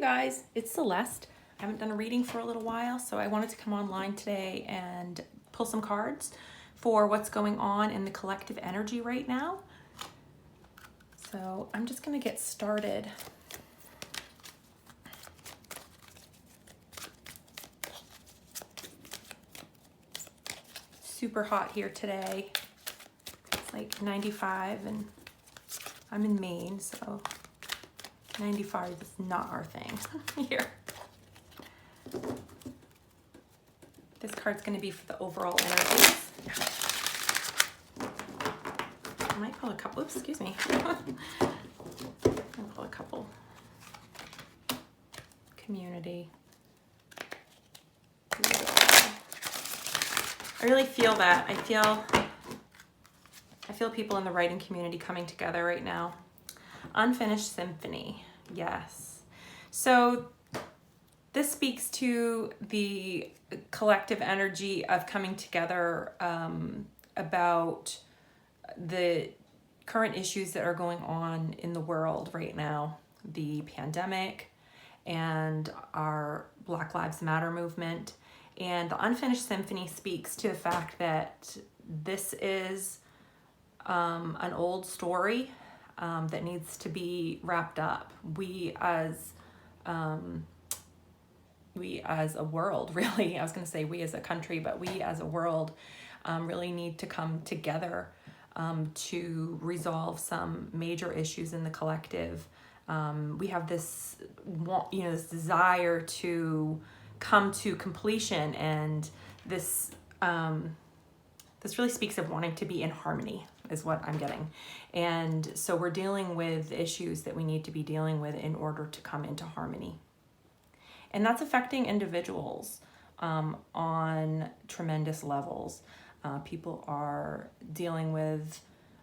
guys, it's Celeste. I haven't done a reading for a little while, so I wanted to come online today and pull some cards for what's going on in the collective energy right now. So I'm just going to get started. Super hot here today. It's like 95 and I'm in Maine, so 95 is not our thing here. This card's going to be for the overall energies. I might pull a couple, oops, excuse me. I'll pull a couple. Community. I really feel that. I feel people in the writing community coming together right now. Unfinished symphony. Yes. So this speaks to the collective energy of coming together about the current issues that are going on in the world right now. The pandemic and our Black Lives Matter movement. And the Unfinished Symphony speaks to the fact that this is an old story that needs to be wrapped up. We as a world, really, I was going to say we as a country, but we as a world really need to come together to resolve some major issues in the collective. We have this, this desire to come to completion, and this really speaks of wanting to be in harmony, is what I'm getting. And so we're dealing with issues that we need to be dealing with in order to come into harmony. And that's affecting individuals on tremendous levels. People are dealing with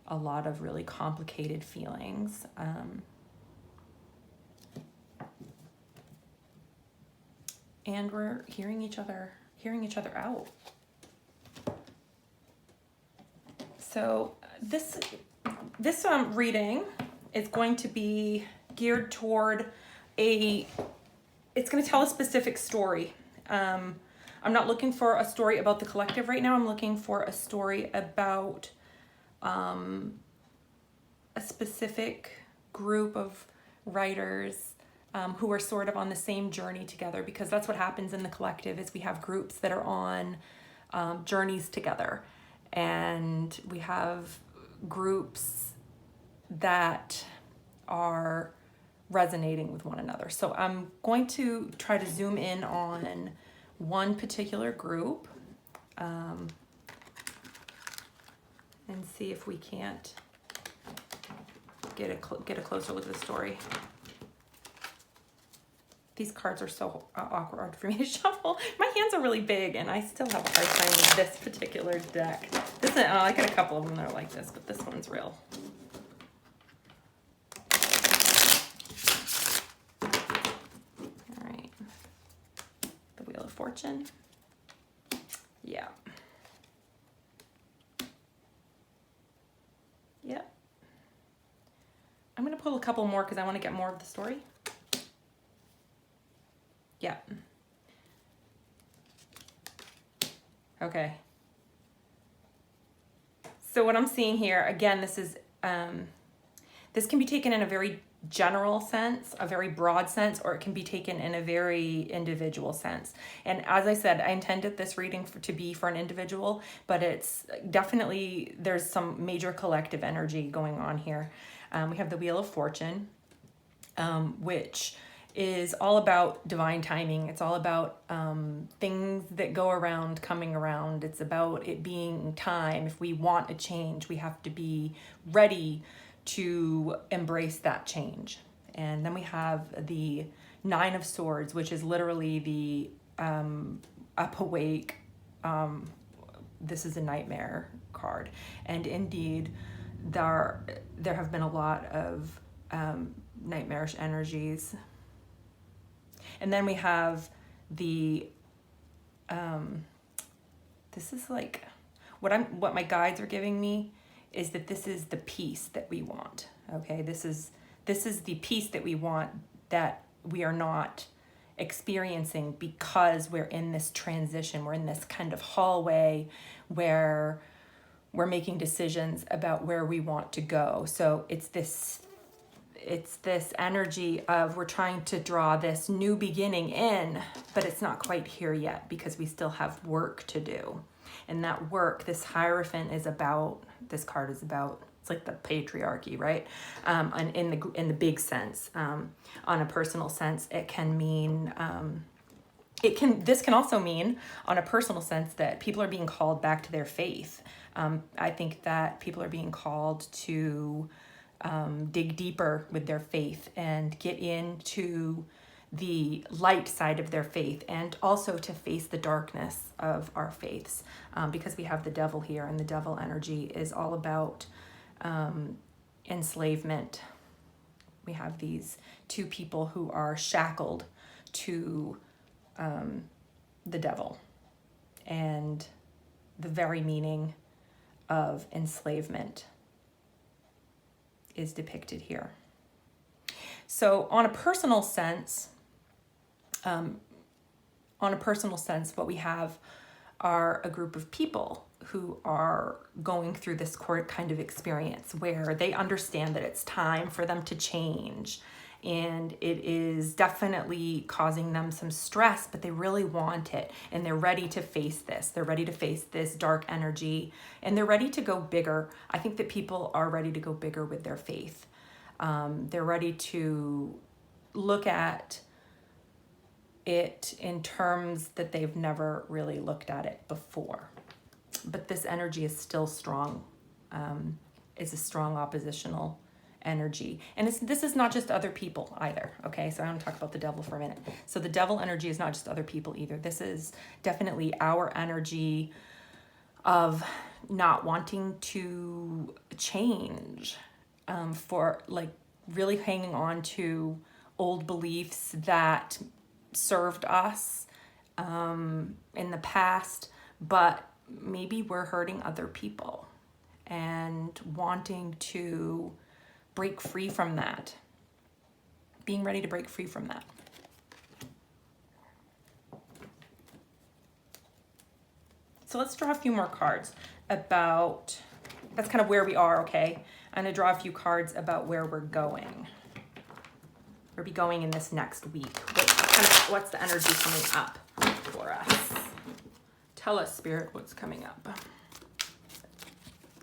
a lot of really complicated feelings. And we're hearing each other out. So this reading is going to be geared toward it's going to tell a specific story. I'm not looking for a story about the collective right now. I'm looking for a story about a specific group of writers who are sort of on the same journey together, because that's what happens in the collective is we have groups that are on journeys together. And we have groups that are resonating with one another. So I'm going to try to zoom in on one particular group and see if we can't get a closer look at the story. These cards are so awkward for me to shuffle. My hands are really big, and I still have a hard time with this particular deck. I get a couple of them that are like this, but this one's real. All right. The Wheel of Fortune. Yeah. Yep. I'm going to pull a couple more because I want to get more of the story. Yeah. Okay. So what I'm seeing here, again, this can be taken in a very general sense, a very broad sense, or it can be taken in a very individual sense. And as I said, I intended this reading to be for an individual, but it's definitely, there's some major collective energy going on here. We have the Wheel of Fortune, which is all about divine timing. It's all about things that go around coming around. It's about it being time. If we want a change, we have to be ready to embrace that change. And then we have the Nine of Swords, which is literally the up awake. This is a nightmare card. And indeed, there have been a lot of nightmarish energies. And then we have the, this is like, what my guides are giving me is that this is the peace that we want. Okay, this is the peace that we want, that we are not experiencing because we're in this transition. We're in this kind of hallway where we're making decisions about where we want to go. So it's this energy of we're trying to draw this new beginning in, but it's not quite here yet because we still have work to do. And that work, this Hierophant is about, this card is about, it's like the patriarchy, right? And in the big sense, on a personal sense, it can mean, this can also mean on a personal sense that people are being called back to their faith. I think that people are being called to dig deeper with their faith and get into the light side of their faith, and also to face the darkness of our faiths, because we have the devil here, and the devil energy is all about enslavement. We have these two people who are shackled to the devil, and the very meaning of enslavement is depicted here. So on a personal sense, what we have are a group of people who are going through this kind of experience where they understand that it's time for them to change, and it is definitely causing them some stress, but they really want it, and they're ready to face this. They're ready to face this dark energy, and they're ready to go bigger. I think that people are ready to go bigger with their faith. They're ready to look at it in terms that they've never really looked at it before. But this energy is still strong. It's a strong oppositional energy. And this is not just other people either, okay? So I want to talk about the devil for a minute. So the devil energy is not just other people either. This is definitely our energy of not wanting to change, for like really hanging on to old beliefs that served us in the past, but maybe we're hurting other people, and wanting to break free from that, being ready to break free from that. So let's draw a few more cards about, that's kind of where we are, okay? I'm gonna draw a few cards about where we're going. We'll be going in this next week. What's the energy coming up for us? Tell us, Spirit, what's coming up.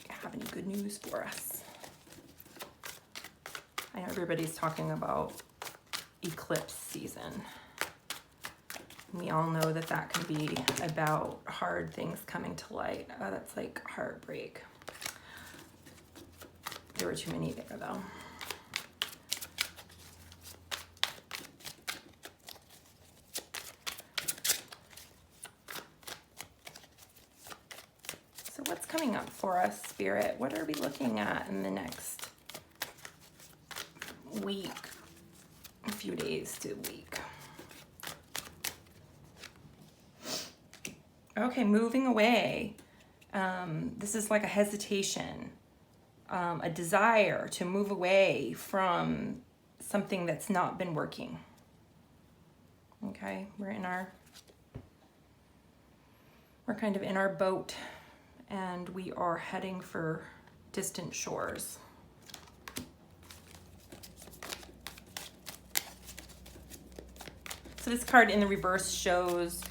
Have any good news for us? I know everybody's talking about eclipse season. We all know that that can be about hard things coming to light. Oh, that's like heartbreak. There were too many there, though. So what's coming up for us, Spirit? What are we looking at in the next week? A few days to a week. Okay, moving away. This is like a hesitation, a desire to move away from something that's not been working. Okay, we're kind of in our boat, and we are heading for distant shores. So this card in the reverse shows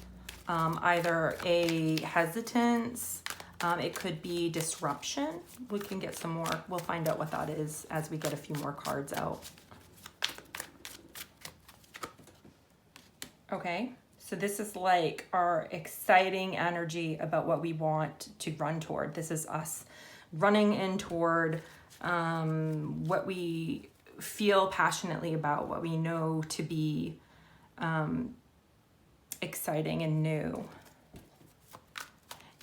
either a hesitance, it could be disruption. We can get some more, we'll find out what that is as we get a few more cards out. Okay, so this is like our exciting energy about what we want to run toward. This is us running in toward what we feel passionately about, what we know to be exciting and new.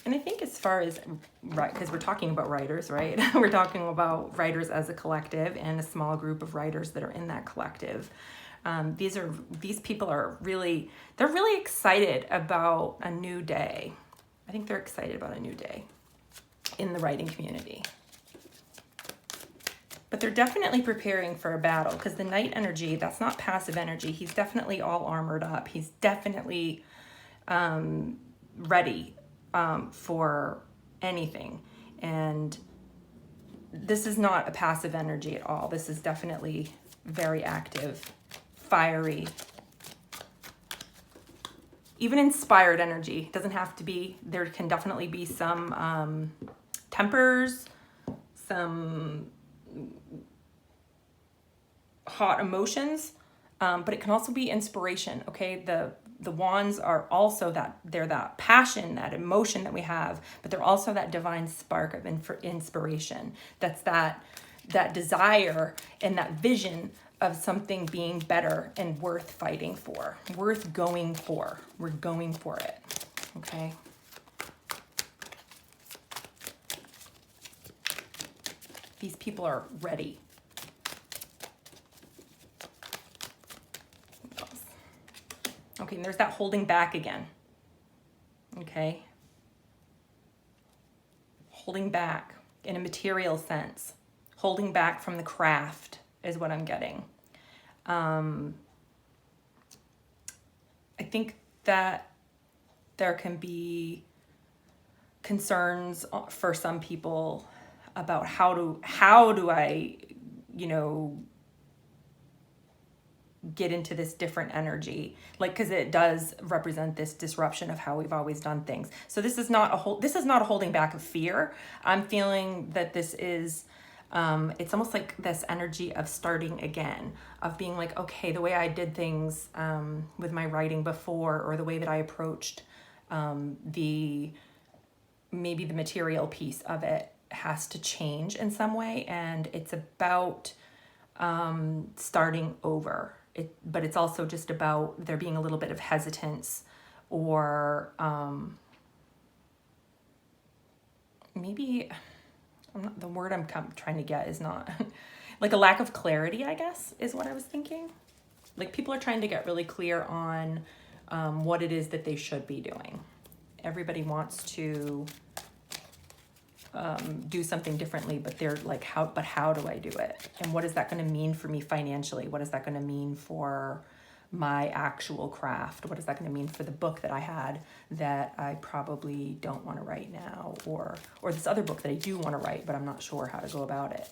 And I think as far as, right, because we're talking about writers, right? We're talking about writers as a collective and a small group of writers that are in that collective. These people are really, they're really excited about a new day. I think they're excited about a new day in the writing community. But they're definitely preparing for a battle, because the Knight energy, that's not passive energy. He's definitely all armored up. He's definitely ready for anything. And this is not a passive energy at all. This is definitely very active, fiery, even inspired energy. Doesn't have to be. There can definitely be some tempers, some hot emotions, but it can also be inspiration. Okay, the wands are also that, they're that passion, that emotion that we have, but they're also that divine spark of inspiration. That's that desire and that vision of something being better and worth fighting for, worth going for. We're going for it. Okay. These people are ready. Okay, and there's that holding back again. Okay. Holding back in a material sense. Holding back from the craft is what I'm getting. I think that there can be concerns for some people about how do I, get into this different energy, like, because it does represent this disruption of how we've always done things. So this is not a holding back of fear. I'm feeling that this is it's almost like this energy of starting again, of being like, okay, the way I did things with my writing before, or the way that I approached maybe the material piece of it has to change in some way, and it's about starting over. But it's also just about there being a little bit of hesitance, or maybe the word I'm trying to get is not like a lack of clarity, I guess, is what I was thinking. Like, people are trying to get really clear on what it is that they should be doing. Everybody wants to do something differently, but they're like, how do I do it? And what is that going to mean for me financially? What is that going to mean for my actual craft? What is that going to mean for the book that I had that I probably don't want to write now, or this other book that I do want to write, but I'm not sure how to go about it?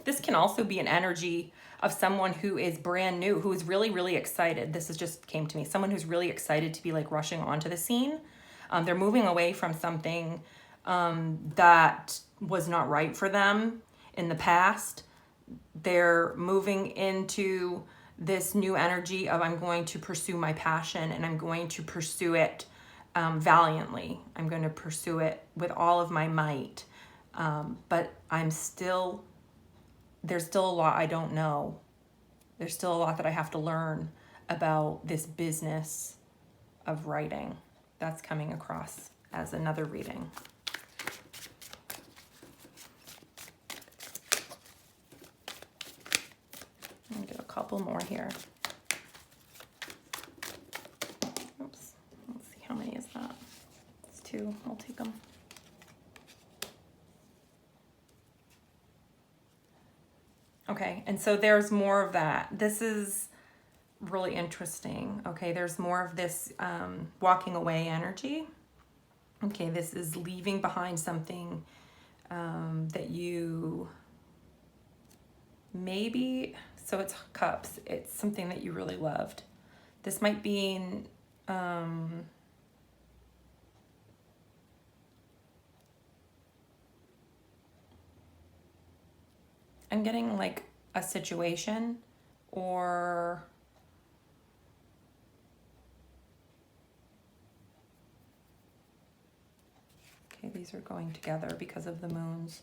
This can also be an energy of someone who is brand new, who is really, really excited. This just came to me. Someone who's really excited to be like rushing onto the scene. They're moving away from something that was not right for them in the past. They're moving into this new energy of, I'm going to pursue my passion, and I'm going to pursue it valiantly. I'm going to pursue it with all of my might. But there's still a lot I don't know. There's still a lot that I have to learn about this business of writing. That's coming across as another reading. I'll do a couple more here. Oops. Let's see, how many is that? It's 2. I'll take them. Okay, and so there's more of that. This is really interesting. Okay, there's more of this walking away energy. Okay, this is leaving behind something that you maybe, so it's cups. It's something that you really loved. This might be I'm getting like a situation, or okay, these are going together because of the moons.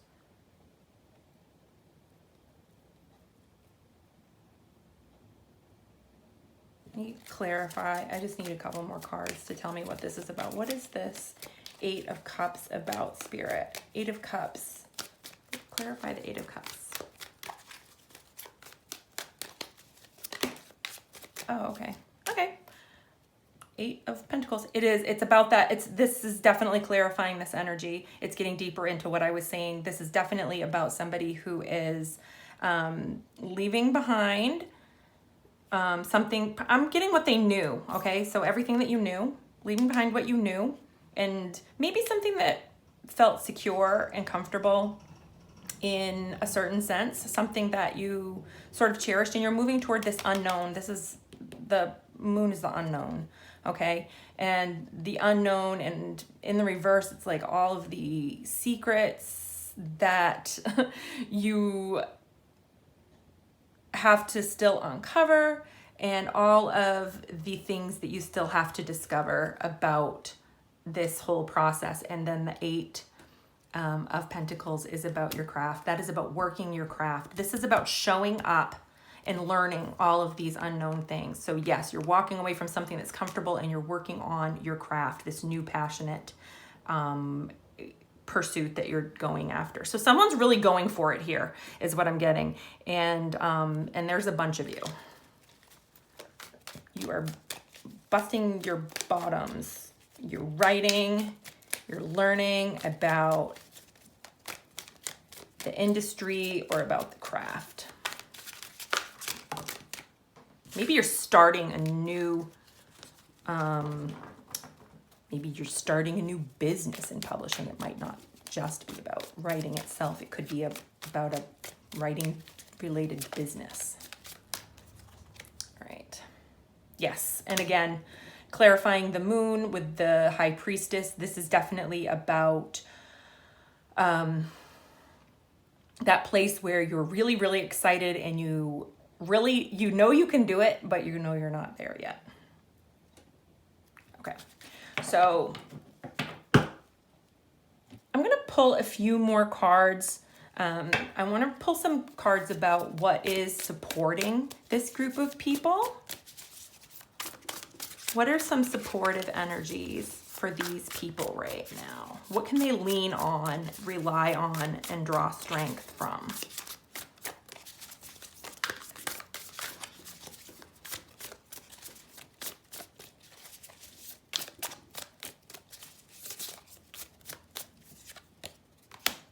Can you clarify? I just need a couple more cards to tell me what this is about. What is this 8 of Cups about, Spirit? 8 of Cups. Clarify the 8 of Cups. Oh, okay. Okay. Eight of Pentacles. It's about that. This is definitely clarifying this energy. It's getting deeper into what I was saying. This is definitely about somebody who is leaving behind something. I'm getting what they knew. Okay. So everything that you knew, leaving behind what you knew, and maybe something that felt secure and comfortable in a certain sense, something that you sort of cherished, and you're moving toward this unknown. The moon is the unknown. Okay. And the unknown, and in the reverse, it's like all of the secrets that you have to still uncover, and all of the things that you still have to discover about this whole process. And then the Eight of Pentacles is about your craft. That is about working your craft. This is about showing up and learning all of these unknown things. So yes, you're walking away from something that's comfortable and you're working on your craft, this new passionate pursuit that you're going after. So someone's really going for it here is what I'm getting. And there's a bunch of you. You are busting your bottoms. You're writing, you're learning about the industry or about the craft. Maybe you're starting a new, maybe you're starting a new business in publishing. It might not just be about writing itself. It could be about a writing related business. All right. Yes. And again, clarifying the moon with the High Priestess. This is definitely about that place where you're really, really excited and you know you can do it, but you know you're not there yet. Okay. So I'm going to pull a few more cards. I want to pull some cards about what is supporting this group of people. What are some supportive energies for these people right now? What can they lean on, rely on, and draw strength from?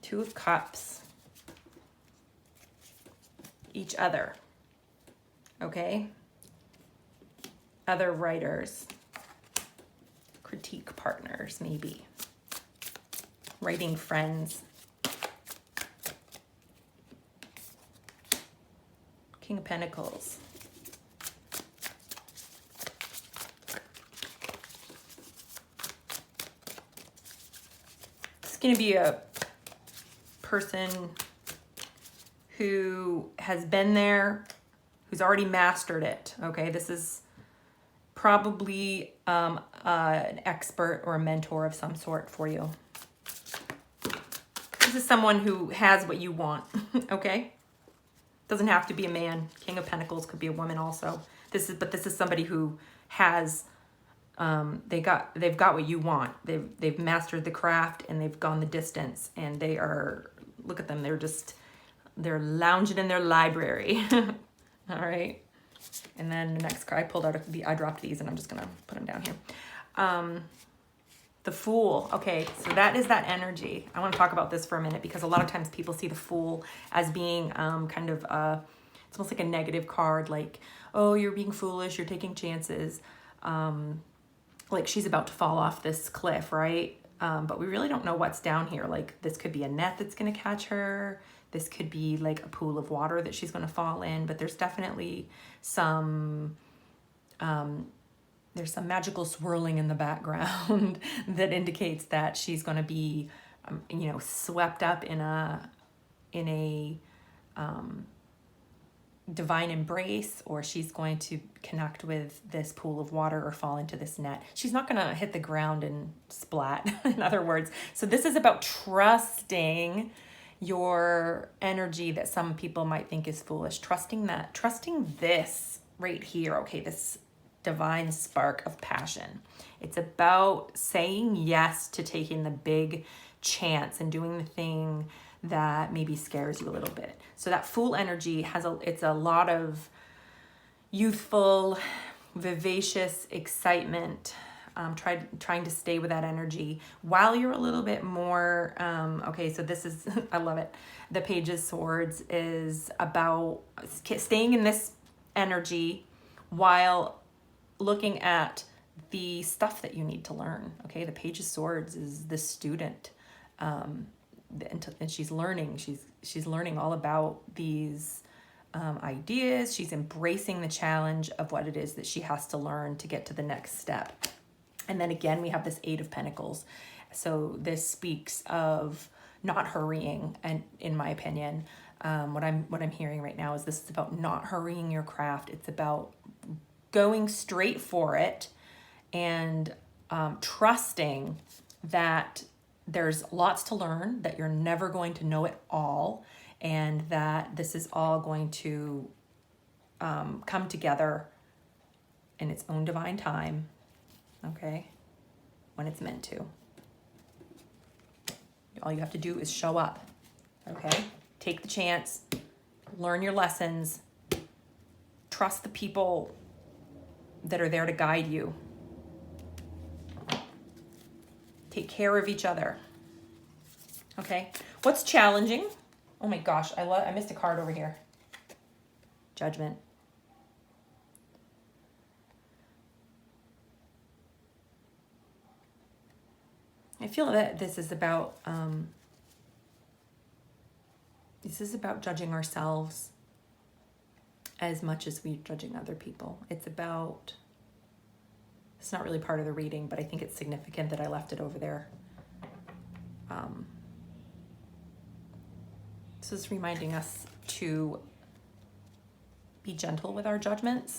Two of Cups. Each other. Okay? Other writers. Critique partners, maybe. Writing friends. King of Pentacles. It's going to be a person who has been there, who's already mastered it. Okay, this is probably an expert or a mentor of some sort for you. This is someone who has what you want. Okay, doesn't have to be a man. King of Pentacles could be a woman also. This is somebody who has they've got what you want. They've mastered the craft and they've gone the distance, and they are, look at them, they're lounging in their library. All right. And then the next card I pulled out, I dropped these and I'm just gonna put them down here. The Fool. Okay, so that is that energy. I want to talk about this for a minute because a lot of times people see the Fool as being kind of it's almost like a negative card, like, oh, you're being foolish, you're taking chances. Like she's about to fall off this cliff, right? But we really don't know what's down here. Like this could be a net that's going to catch her. This could be like a pool of water that she's going to fall in. But there's definitely some there's some magical swirling in the background that indicates that she's going to be, swept up in a divine embrace, or she's going to connect with this pool of water or fall into this net. She's not going to hit the ground and splat, in other words. So this is about trusting your energy that some people might think is foolish. Trusting this right here. Okay, this divine spark of passion. It's about saying yes to taking the big chance and doing the thing that maybe scares you a little bit. So that Fool energy it's a lot of youthful, vivacious excitement, trying to stay with that energy while you're a little bit more, okay, so this is, I love it. The Page of Swords is about staying in this energy while looking at the stuff that you need to learn. Okay, the Page of Swords is the student, and she's learning. She's learning all about these ideas. She's embracing the challenge of what it is that she has to learn to get to the next step. And then again, we have this Eight of Pentacles. So this speaks of not hurrying, and in my opinion, what I'm hearing right now is this is about not hurrying your craft. It's about going straight for it and trusting that there's lots to learn, that you're never going to know it all, and that this is all going to come together in its own divine time, okay, when it's meant to. All you have to do is show up, okay? Take the chance, learn your lessons, trust the people that are there to guide you. Take care of each other, okay? What's challenging? Oh my gosh, I missed a card over here. Judgment. I feel that this is about judging ourselves as much as we're judging other people. It's not really part of the reading, but I think it's significant that I left it over there. This is reminding us to be gentle with our judgments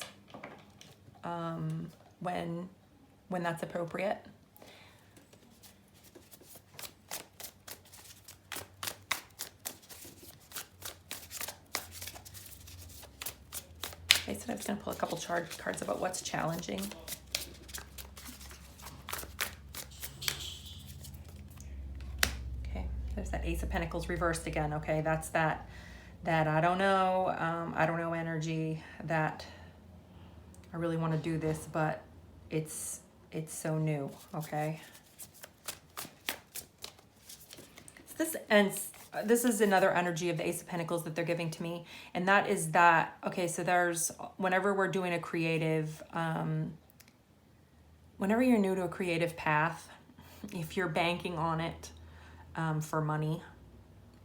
when that's appropriate. I said I was going to pull a couple cards about what's challenging. Okay, there's that Ace of Pentacles reversed again. Okay, that's that I don't know energy, that I really want to do this, but it's so new. Okay. This is another energy of the Ace of Pentacles that they're giving to me. And that is that, okay, so there's, whenever we're doing a creative, whenever you're new to a creative path, if you're banking on it for money,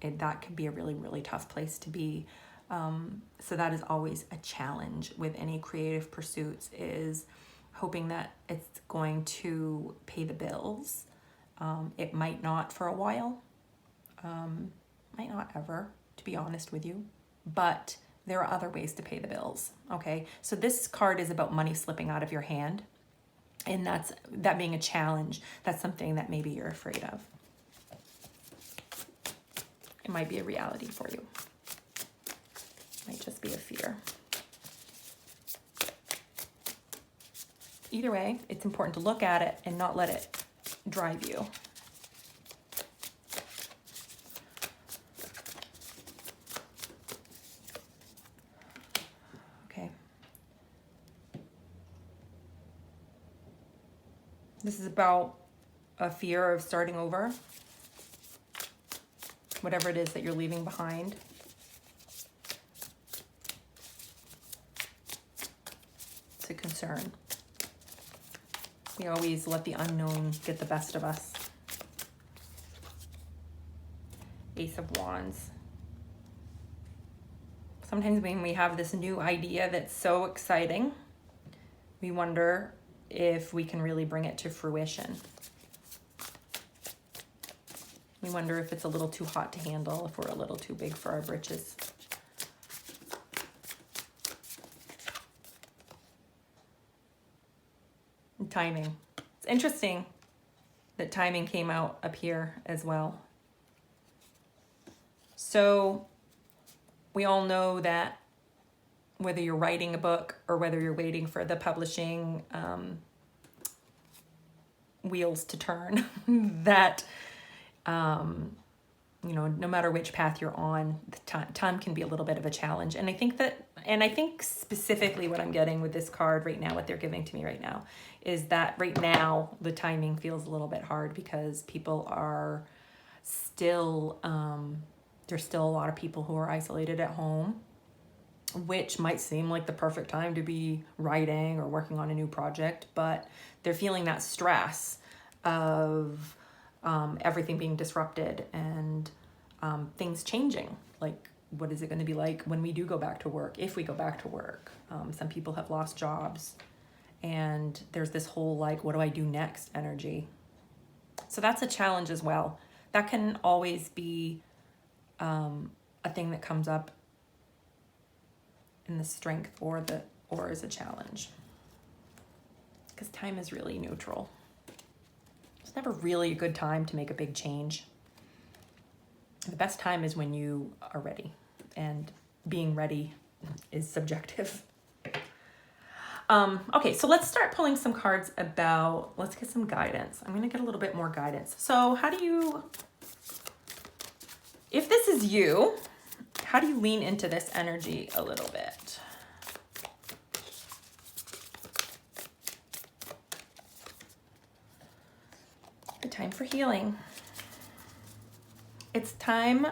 that could be a really, really tough place to be. So that is always a challenge with any creative pursuits, is hoping that it's going to pay the bills. It might not for a while. Might not ever, to be honest with you, but there are other ways to pay the bills. Okay, so this card is about money slipping out of your hand, and that being a challenge. That's something that maybe you're afraid of. It might be a reality for you. It might just be a fear. Either way, it's important to look at it and not let it drive you. This is about a fear of starting over, whatever it is that you're leaving behind. It's a concern. We always let the unknown get the best of us. Ace of Wands. Sometimes when we have this new idea that's so exciting, we wonder if we can really bring it to fruition. We wonder if it's a little too hot to handle, if we're a little too big for our britches. And timing. It's interesting that timing came out up here as well. So we all know that whether you're writing a book or whether you're waiting for the publishing wheels to turn, that you know, no matter which path you're on, the time can be a little bit of a challenge. And I think specifically what I'm getting with this card right now, what they're giving to me right now, is that right now the timing feels a little bit hard because people are still, there's still a lot of people who are isolated at home, which might seem like the perfect time to be writing or working on a new project, but they're feeling that stress of everything being disrupted and things changing. Like, what is it going to be like when we do go back to work, if we go back to work? Some people have lost jobs, and there's this whole like, what do I do next energy. So that's a challenge as well. That can always be a thing that comes up in the strength or as a challenge, because time is really neutral. It's never really a good time to make a big change. The best time is when you are ready, and being ready is subjective. Okay, so let's start pulling some cards let's get some guidance. I'm gonna get a little bit more guidance. So if this is you, how do you lean into this energy a little bit? The time for healing. It's time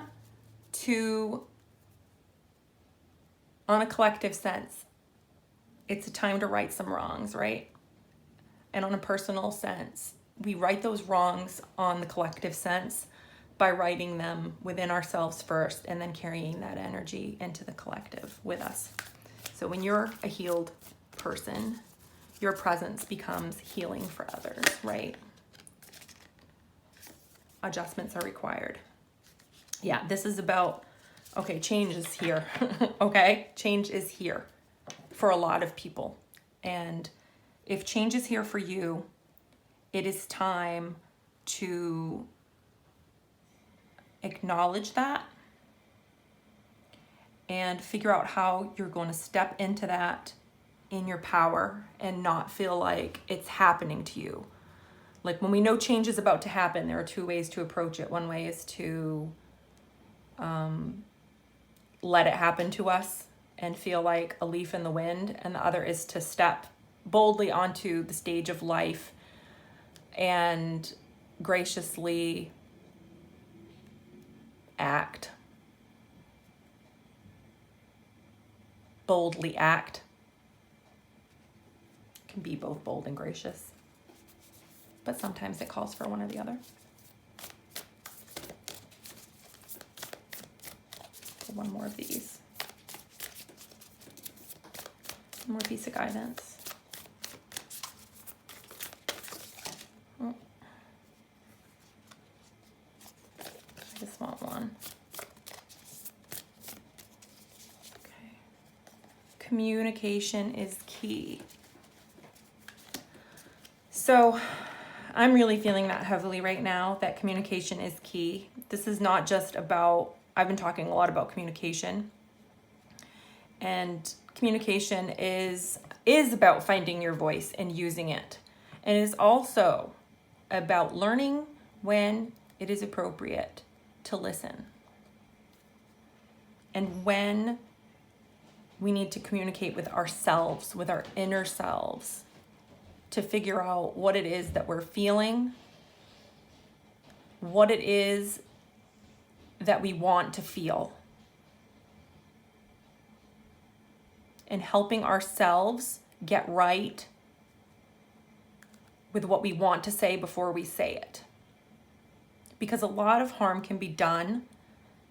to, on a collective sense, it's a time to right some wrongs, right? And on a personal sense, we right those wrongs on the collective sense by righting them within ourselves first, and then carrying that energy into the collective with us. So when you're a healed person, your presence becomes healing for others, right? Adjustments are required. Yeah, this is about, okay, change is here. Okay, change is here for a lot of people. And if change is here for you, it is time to acknowledge that and figure out how you're going to step into that in your power and not feel like it's happening to you. Like, when we know change is about to happen, there are two ways to approach it. One way is to let it happen to us and feel like a leaf in the wind, and the other is to step boldly onto the stage of life and graciously act. Boldly act. It can be both bold and gracious, but sometimes it calls for one or the other. One more of these. One more piece of guidance. Oh. I just want one. Okay. Communication is key. So I'm really feeling that heavily right now, that communication is key. This is not just about, I've been talking a lot about communication, and communication is about finding your voice and using it. And it is also about learning when it is appropriate to listen, and when we need to communicate with ourselves, with our inner selves, to figure out what it is that we're feeling, what it is that we want to feel, and helping ourselves get right with what we want to say before we say it. Because a lot of harm can be done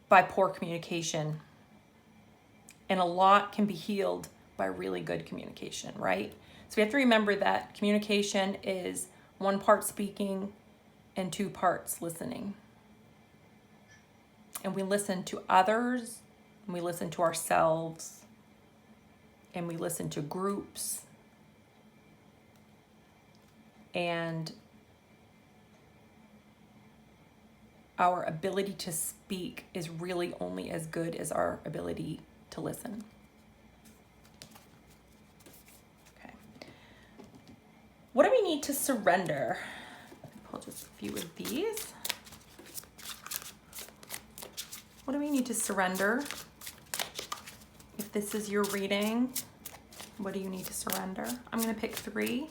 by poor communication, and a lot can be healed by really good communication, right? So we have to remember that communication is 1 part speaking and 2 parts listening. And we listen to others, and we listen to ourselves, and we listen to groups. And our ability to speak is really only as good as our ability to listen. Okay. What do we need to surrender? I'll pull just a few of these. What do we need to surrender? If this is your reading, what do you need to surrender? I'm going to pick 3.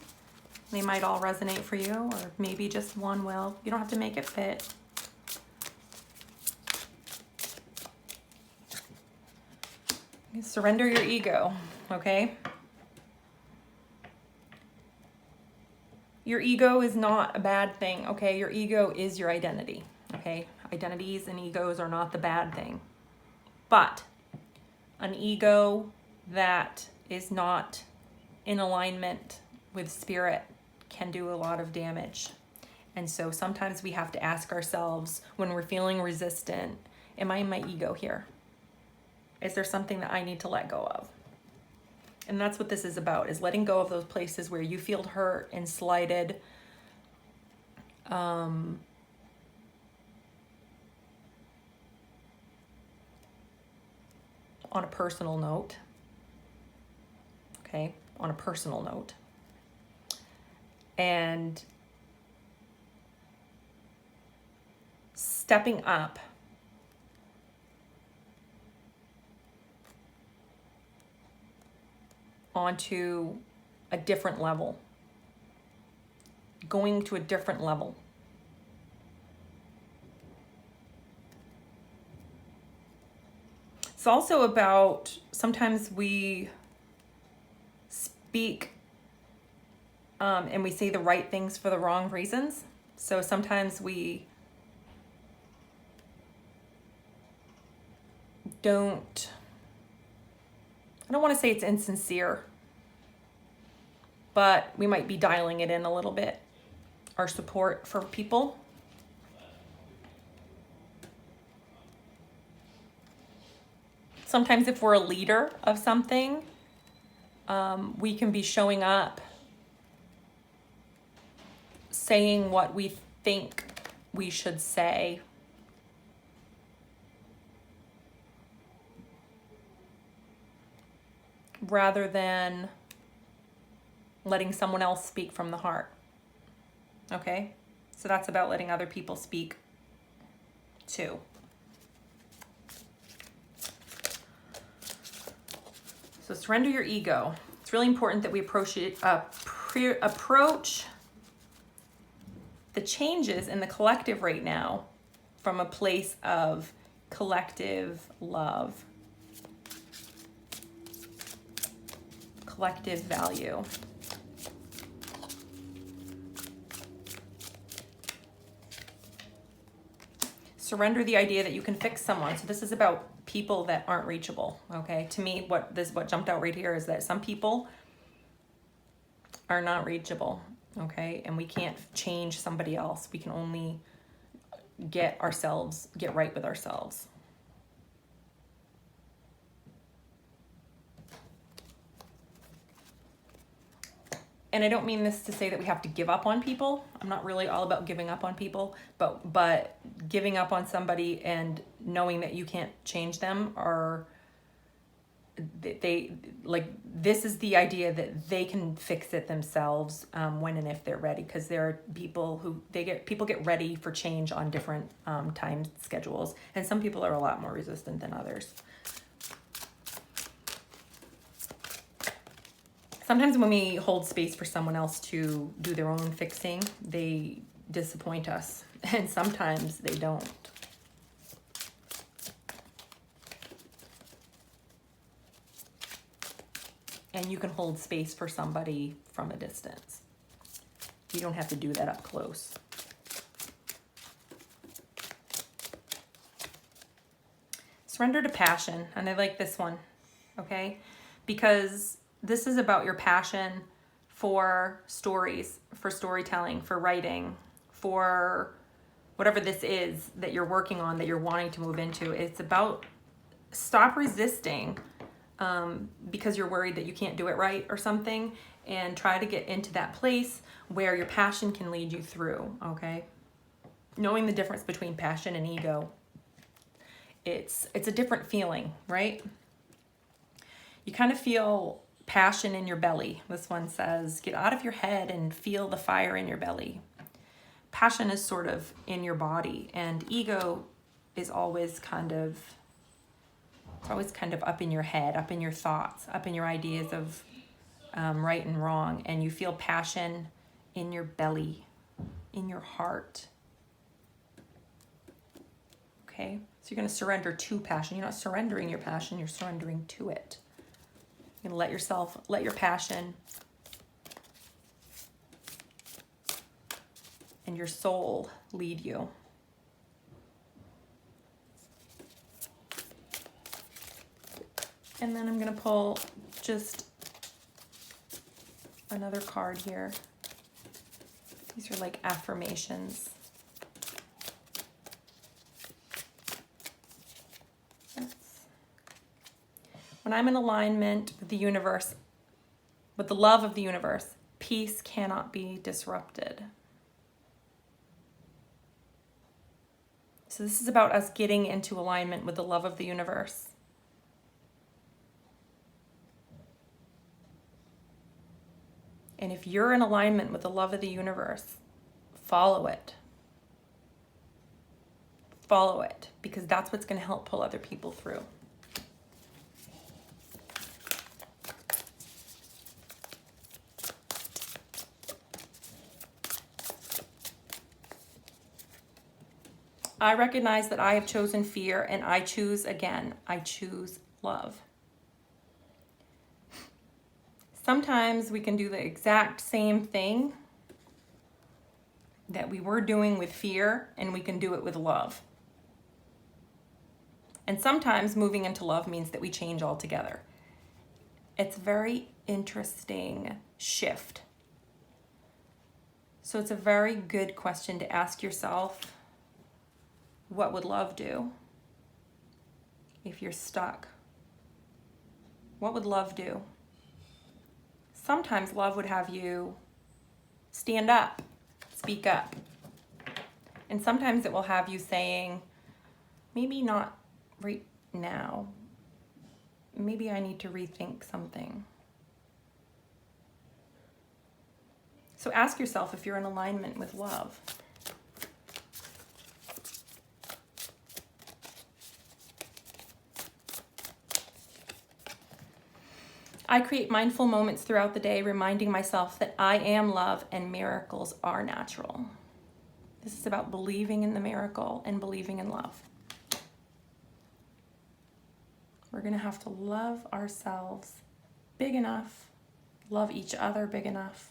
They might all resonate for you, or maybe just one will. You don't have to make it fit. Surrender your ego, okay? Your ego is not a bad thing, okay? Your ego is your identity, okay? Identities and egos are not the bad thing. But an ego that is not in alignment with spirit can do a lot of damage. And so sometimes we have to ask ourselves when we're feeling resistant, am I in my ego here? Is there something that I need to let go of? And that's what this is about, is letting go of those places where you feel hurt and slighted. On a personal note. Okay, on a personal note. And stepping up onto a different level, going to a different level. It's also about, sometimes we speak and we say the right things for the wrong reasons. So sometimes we don't, I don't want to say it's insincere, but we might be dialing it in a little bit, our support for people. Sometimes if we're a leader of something, we can be showing up, saying what we think we should say. Rather than letting someone else speak from the heart. Okay? So that's about letting other people speak too. So surrender your ego. It's really important that we approach the changes in the collective right now from a place of collective love, collective value. Surrender the idea that you can fix someone. So this is about people that aren't reachable, okay? To me, what jumped out right here is that some people are not reachable, okay? And we can't change somebody else. We can only get right with ourselves. And I don't mean this to say that we have to give up on people. I'm not really all about giving up on people, but giving up on somebody and knowing that you can't change them, or this is the idea that they can fix it themselves when and if they're ready, because there are people who people get ready for change on different time schedules, and some people are a lot more resistant than others. Sometimes when we hold space for someone else to do their own fixing, they disappoint us, and sometimes they don't. And you can hold space for somebody from a distance. You don't have to do that up close. Surrender to passion, and I like this one, okay? Because this is about your passion for stories, for storytelling, for writing, for whatever this is that you're working on, that you're wanting to move into. It's about stop resisting because you're worried that you can't do it right or something, and try to get into that place where your passion can lead you through, okay? Knowing the difference between passion and ego, it's a different feeling, right? You kind of feel passion in your belly. This one says, get out of your head and feel the fire in your belly. Passion is sort of in your body, and ego is always kind of, it's always kind of up in your head, up in your thoughts, up in your ideas of right and wrong. And you feel passion in your belly, in your heart. Okay, so you're going to surrender to passion. You're not surrendering your passion, you're surrendering to it. You're going to let your passion and your soul lead you. And then I'm going to pull just another card here. These are like affirmations. When I'm in alignment with the universe, with the love of the universe, peace cannot be disrupted. So this is about us getting into alignment with the love of the universe. And if you're in alignment with the love of the universe, follow it. Follow it, because that's what's going to help pull other people through. I recognize that I have chosen fear, and I choose again. I choose love. Sometimes we can do the exact same thing that we were doing with fear, and we can do it with love. And sometimes moving into love means that we change altogether. It's a very interesting shift. So it's a very good question to ask yourself. What would love do if you're stuck? What would love do? Sometimes love would have you stand up, speak up. And sometimes it will have you saying, maybe not right now. Maybe I need to rethink something. So ask yourself if you're in alignment with love. I create mindful moments throughout the day, reminding myself that I am love and miracles are natural. This is about believing in the miracle and believing in love. We're going to have to love ourselves big enough, love each other big enough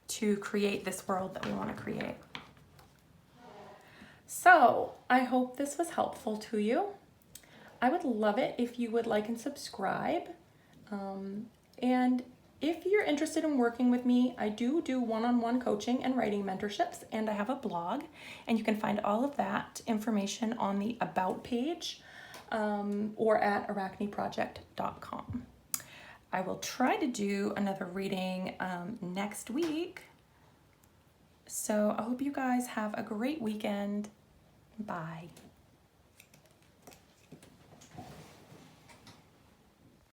to create this world that we want to create. So I hope this was helpful to you. I would love it if you would like and subscribe. And if you're interested in working with me, I do one-on-one coaching and writing mentorships, and I have a blog, and you can find all of that information on the About page or at arachneproject.com. I will try to do another reading next week. So I hope you guys have a great weekend. Bye.